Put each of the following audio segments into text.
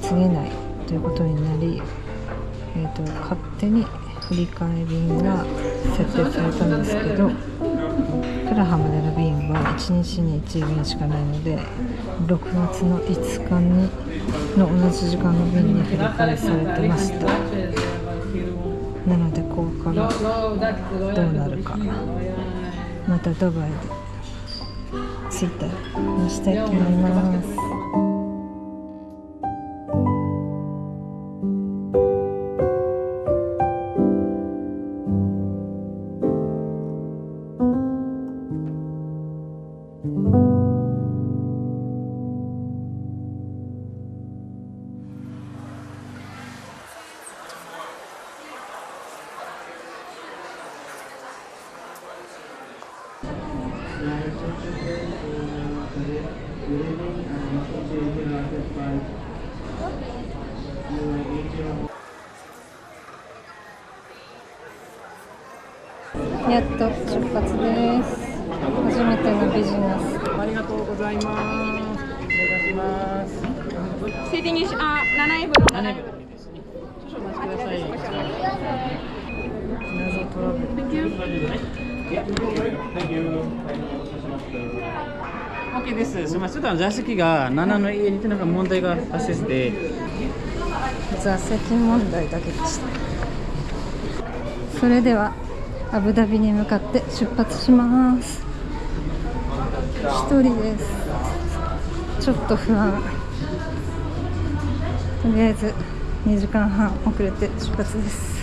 次ないということになり、勝手に振り替え便が設定されたんですけど、プラハまでの便は1日に1便しかないので、6月の5日にの同じ時間の便に振り替えされてました。なのでここからどうなるか、またドバイで着いたりしたいと思います。やっと出発です。初めてのビジネス。ありがとうございます。お願いします。セーティング7エブロ7エブロ。少々お待ちください。謎トラブル。OK です。すみません。ちょっと座席が7の家になんか問題が発生して。座席問題だけでした。それではアブダビに向かって出発します。一人です。ちょっと不安。とりあえず2時間半遅れて出発です。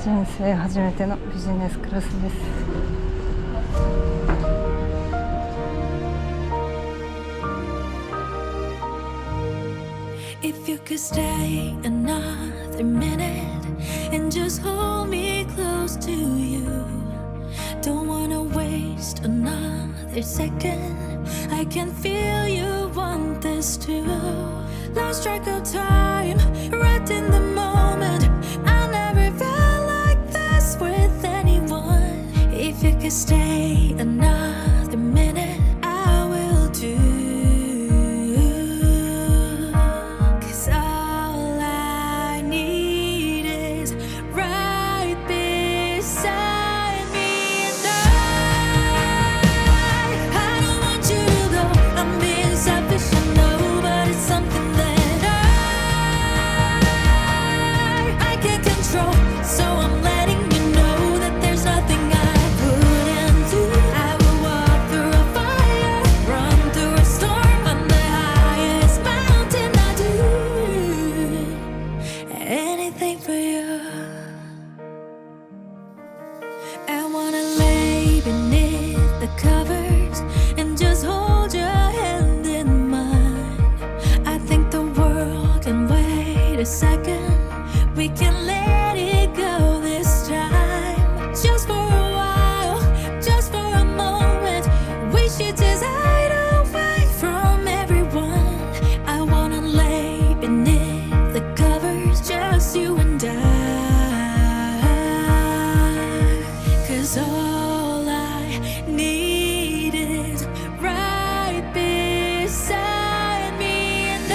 人生初めてのビジネスクラスです。If you could stay another minute and just hold me close to you, don't wanna waste another second. I can feel you want this too. Lost track of time, right in the moment. I never felt like this with anyone. If you could stay another minute, I will do. A second, we can let it go this time. Just for a while, just for a moment, we should just hide away from everyone. I wanna lay beneath the covers, just you and I. 'Cause all I need is right beside me, and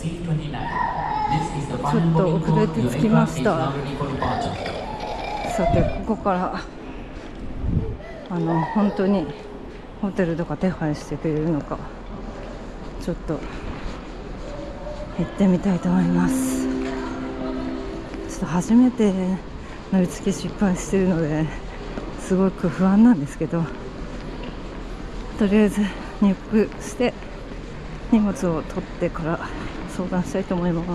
ちょっと遅れて着きました。さてここから本当にホテルとか手配してくれるのかちょっと行ってみたいと思います。ちょっと初めて乗り継ぎ失敗してるのですごく不安なんですけど、とりあえず入国して荷物を取ってから相談したいと思います。こ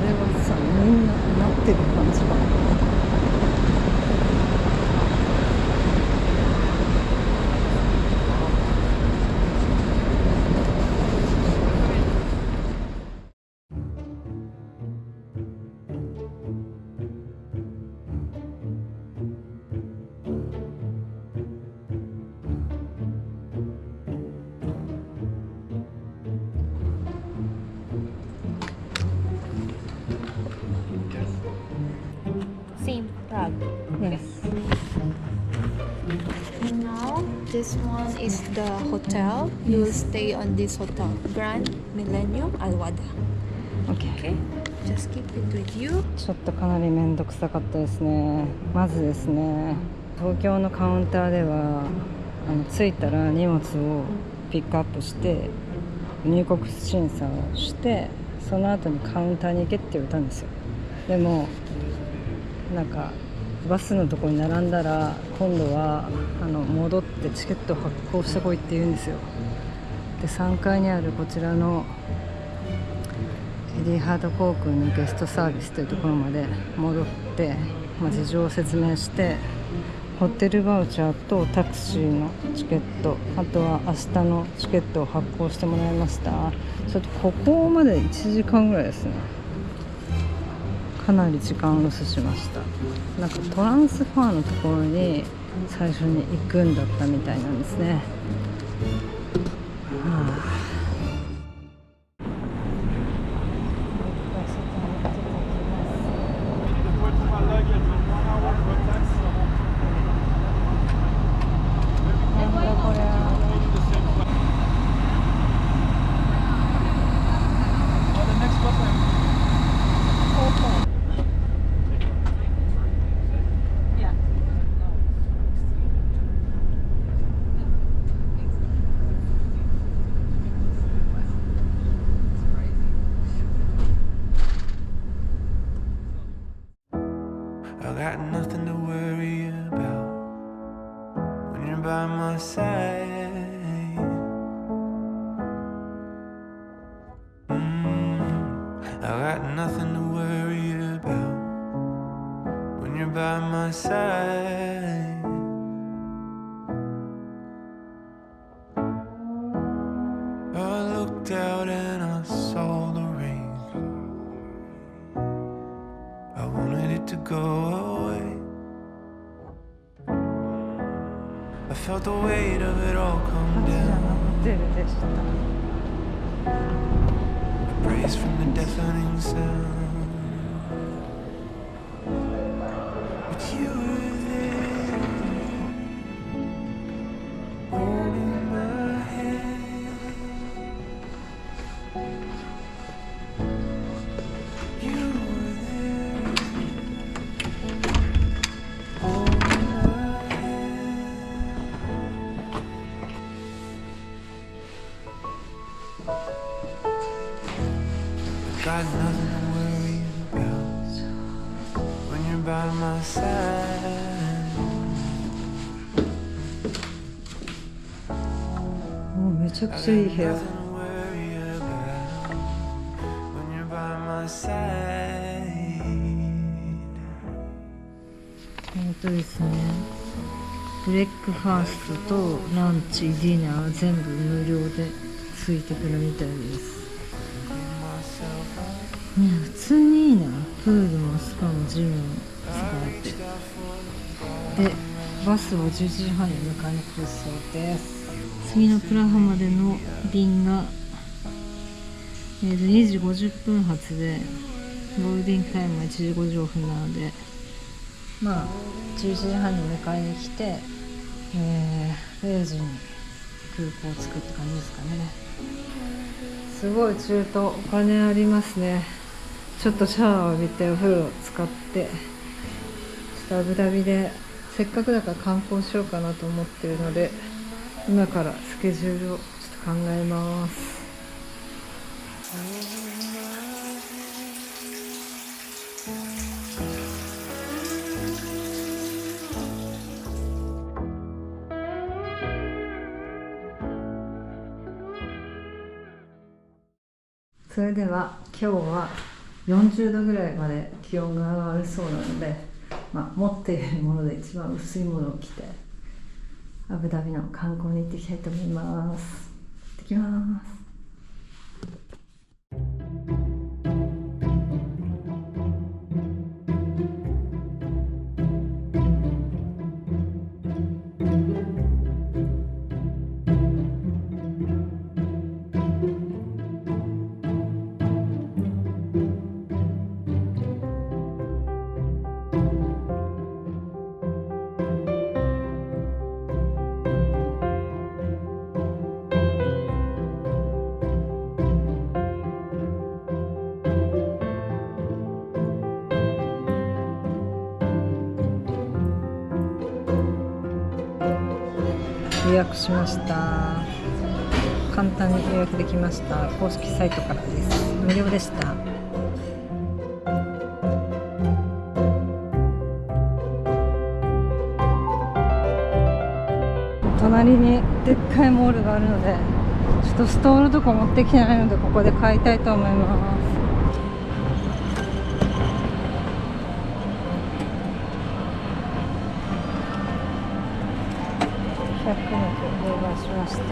れはさ、みんななってる感じかな。Same Prague. Yes. And now this one is the hotel. You will stay on this hotel, Grand Millennium Alwada. Okay. Okay, just keep it with you. ちょっとかなりめんどくさかったですね。まずですね、東京のカウンターでは着いたら荷物をピックアップして入国審査をして、その後にカウンターに行けって言われたんですよ。でもなんかバスのところに並んだら今度は戻ってチケットを発行してこいって言うんですよ。で3階にあるこちらのエディハード航空のゲストサービスというところまで戻って、事情を説明してホテルバウチャーとタクシーのチケット、あとは明日のチケットを発行してもらいました。ちょっとここまで1時間ぐらいですね。かなり時間をロスしました。なんかトランスファーのところに最初に行くんだったみたいなんですね。I got nothing to worry about when you're by my side. I got nothing to worry about when you're by my side. I looked out and I saw the rain. I wanted it to go away. I felt the weight of it all come ホ down. テルでした。 A breeze from the deafening sound. But you were there, holding my hand. You were there, holding my hand. Got nothing to worry about when you're by my side. もうめちゃくちゃいい部屋。 Nothing to worry about when you're by my side. ですね、ブレックファーストとランチ、ディナー全部無料でついてくるみたいです。ね、普通にいいな。プールもスパもジムも使えて、でバスは11時半に迎えに来るそうです。次のプラハまでの便が、2時50分発でゴールデンタイムは1時55分なので、まあ11時半に迎えに来て、0時に空港着くって感じですかね。すごい中東お金ありますね。ちょっとシャワーを浴びてお風呂を使って、ちょっとアブダビでせっかくだから観光しようかなと思ってるので、今からスケジュールをちょっと考えます。それでは今日は40度ぐらいまで気温が上がるそうなので、持っているもので一番薄いものを着てアブダビの観光に行っていきたいと思います。行ってきます。予約しました。簡単に予約できました。公式サイトからです。無料でした。隣にでっかいモールがあるので、ちょっとストールとか持ってきてないのでここで買いたいと思います。100のオーバーしました。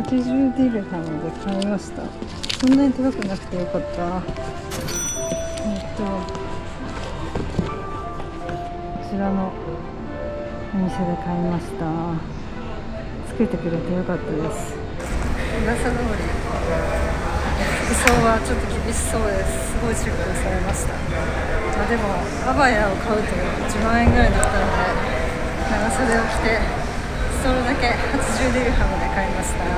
80ディルハムで買いました。そんなに高くなくてよかった。こちらのお店で買いました。つけてくれてよかったです。噂通り服装はちょっと厳しそうです。すごいチェックされました。でもアバヤを買うと1万円ぐらいだったので、長袖を着てストールだけ80ディルハムで買いました。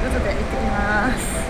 ということで行ってきます。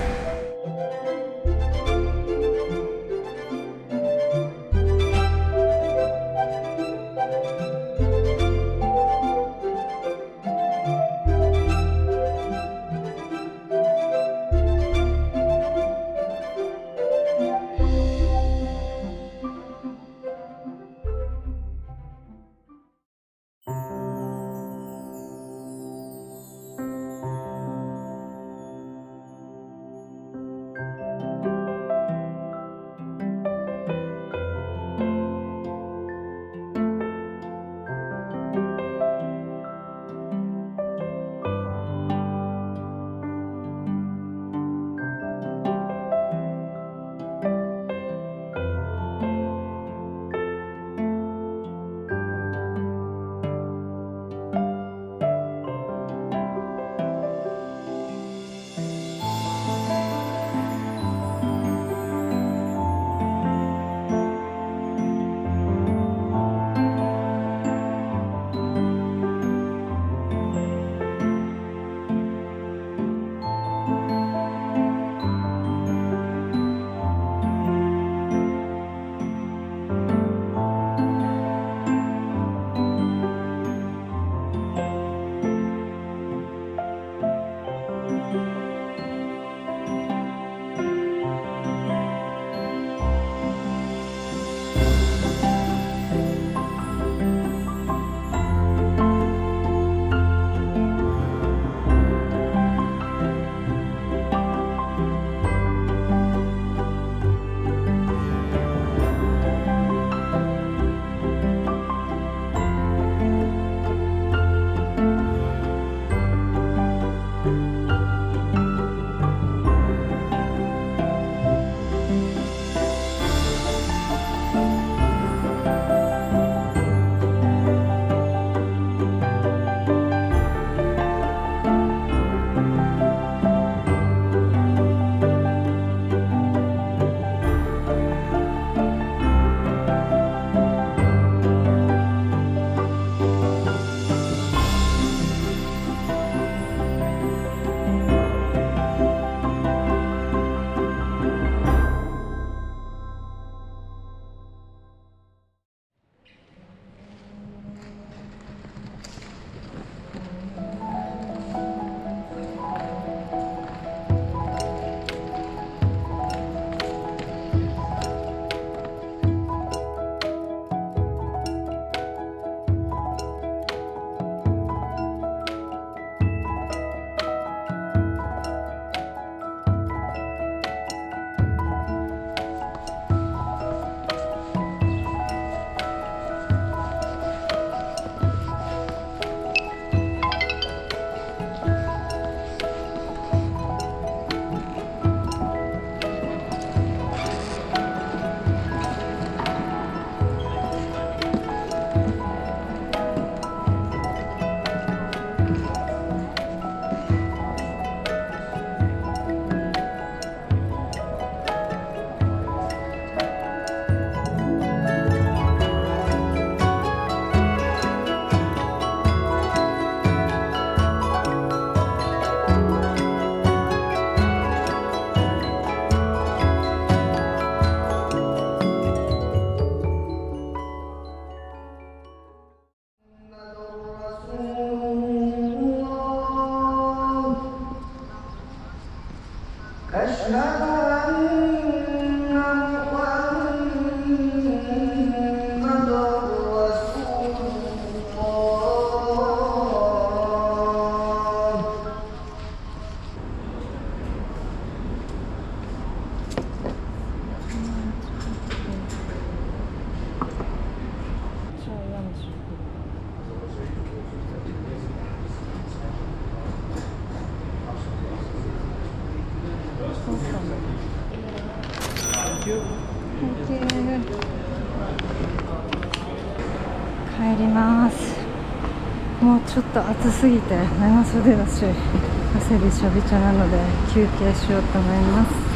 帰ります。もうちょっと暑すぎて長袖だし汗びしょびちょなので休憩しようと思います。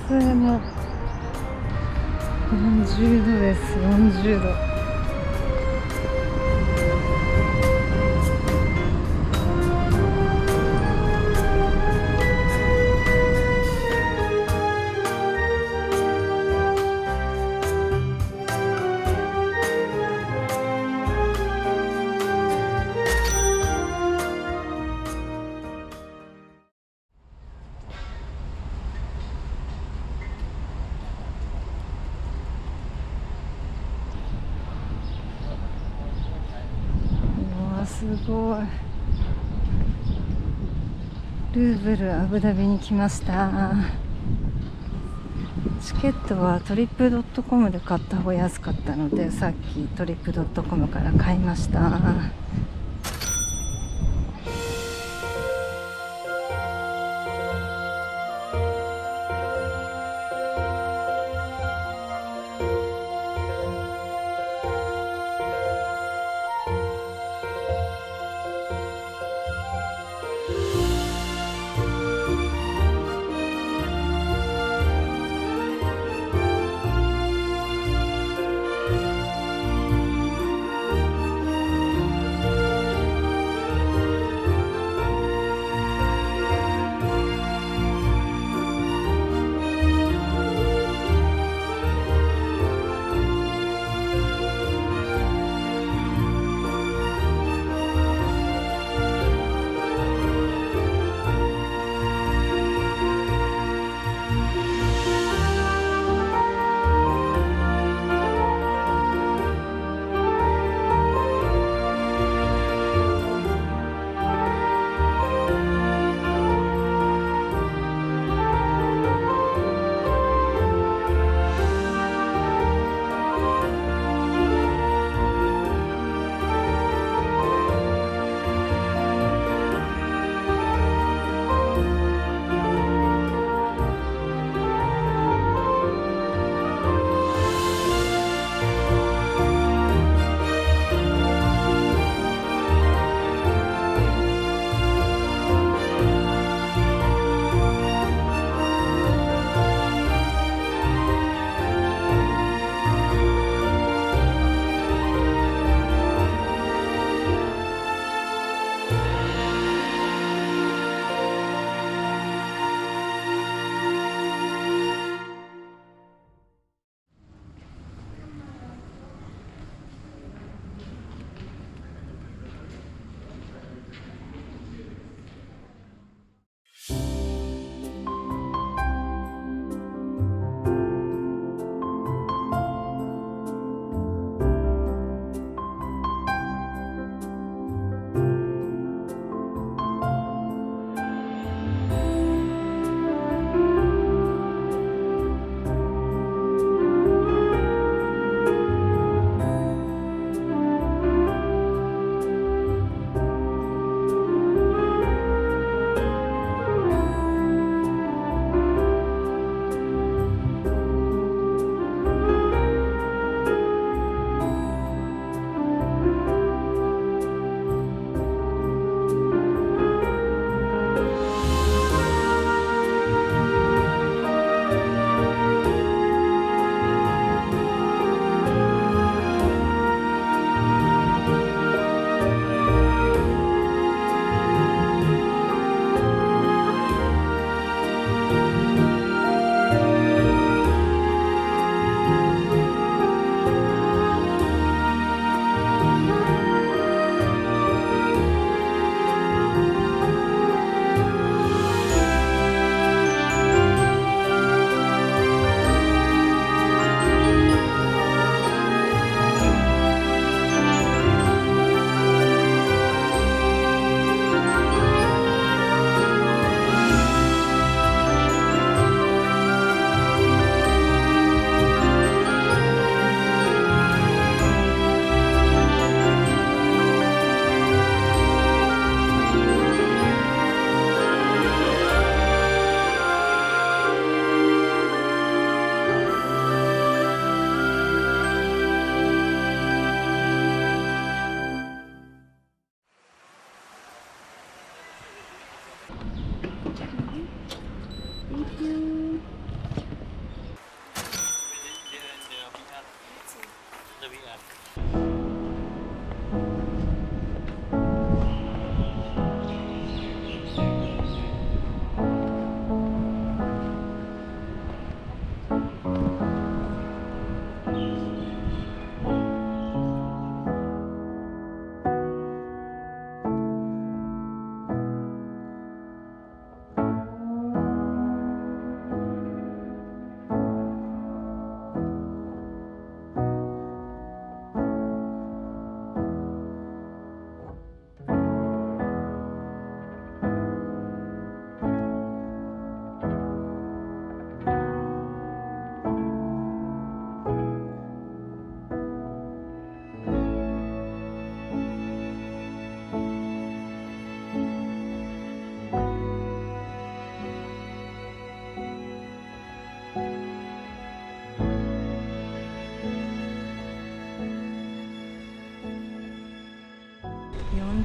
もう40度です。40度。すごい。ルーブルアブダビに来ました。チケットはトリップドットコムで買った方が安かったので、さっきトリップドットコムから買いました。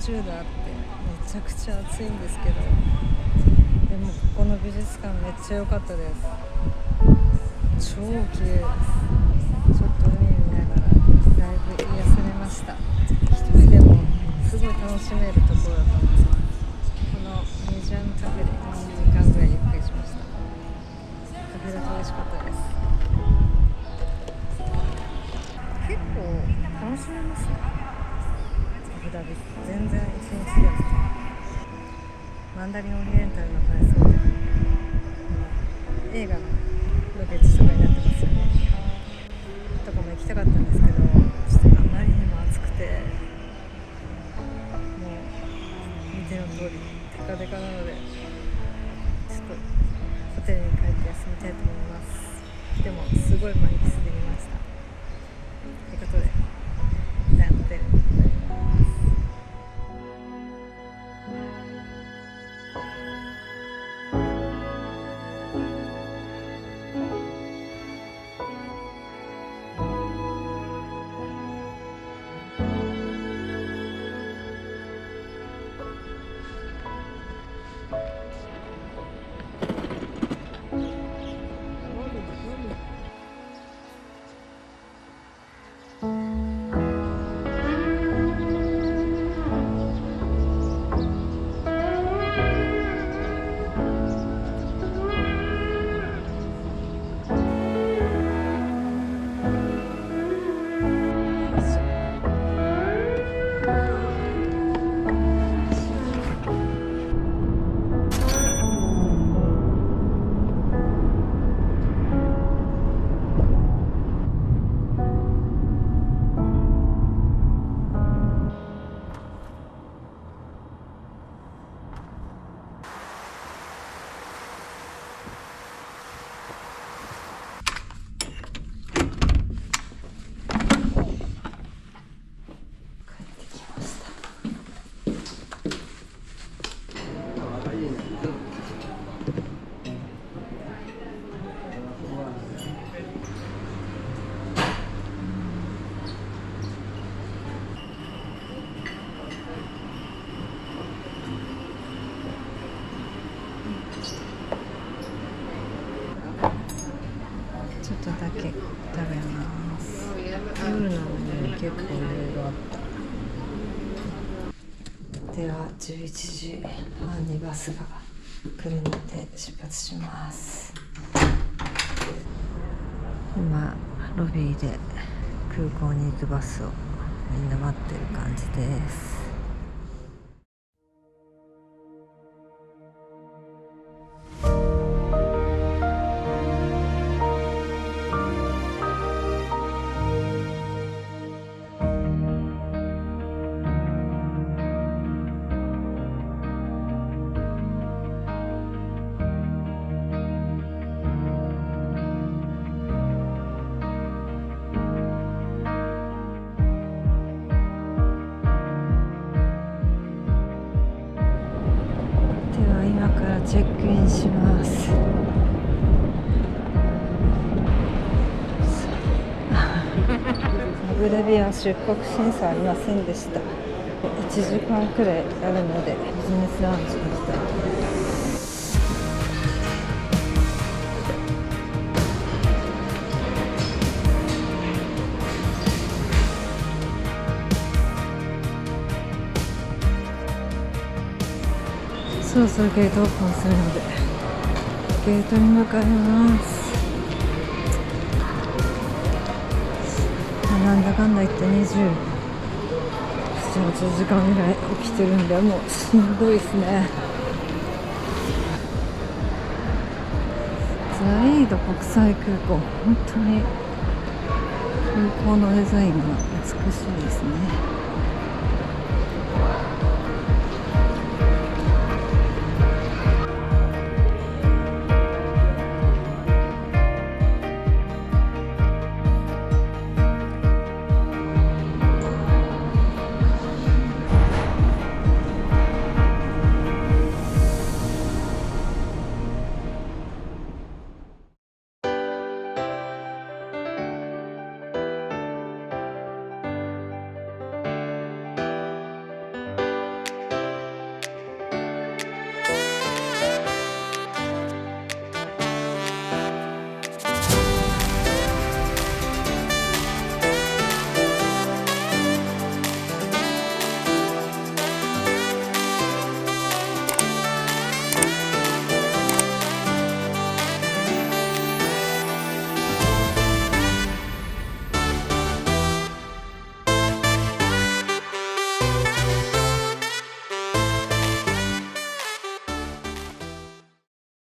40度あってめちゃくちゃ暑いんですけど、でもここの美術館めっちゃ良かったです。超綺麗です。ちょっと海見ながらだいぶ癒されました。一人でもすごい楽しめるところだと思います。このミュージアムカフェで1時間ぐらいゆっくりしました。カフェラテ美味しかったです。結構楽しめますね。アブダビ全然一日でもマンダリンオリエンタルのパレスホテル、映画のロケ地とかになってますよね。とかも行きたかったんですけど、ちょっとあまりにも暑くて、もう見ての通りテカテカなので、ちょっとホテルに帰って休みたいと思います。でもすごい満喫できました。ということで一旦ホテルに戻ります。ちょっとだけ食べます。夜なのに結構いろいろあった。では11時半にバスが来るので出発します。今ロビーで空港に行くバスをみんな待ってる感じです。チェックインします。アブダビは出国審査ありませんでした。1時間くらいあるのでビジネスラウンジに行きたいと思います。そろそろゲートオープンするのでゲートに向かいます。なんだかんだ言って27、8時間ぐらい起きてるんでもうしんどいですね。ザイード国際空港、本当に空港のデザインが美しいですね。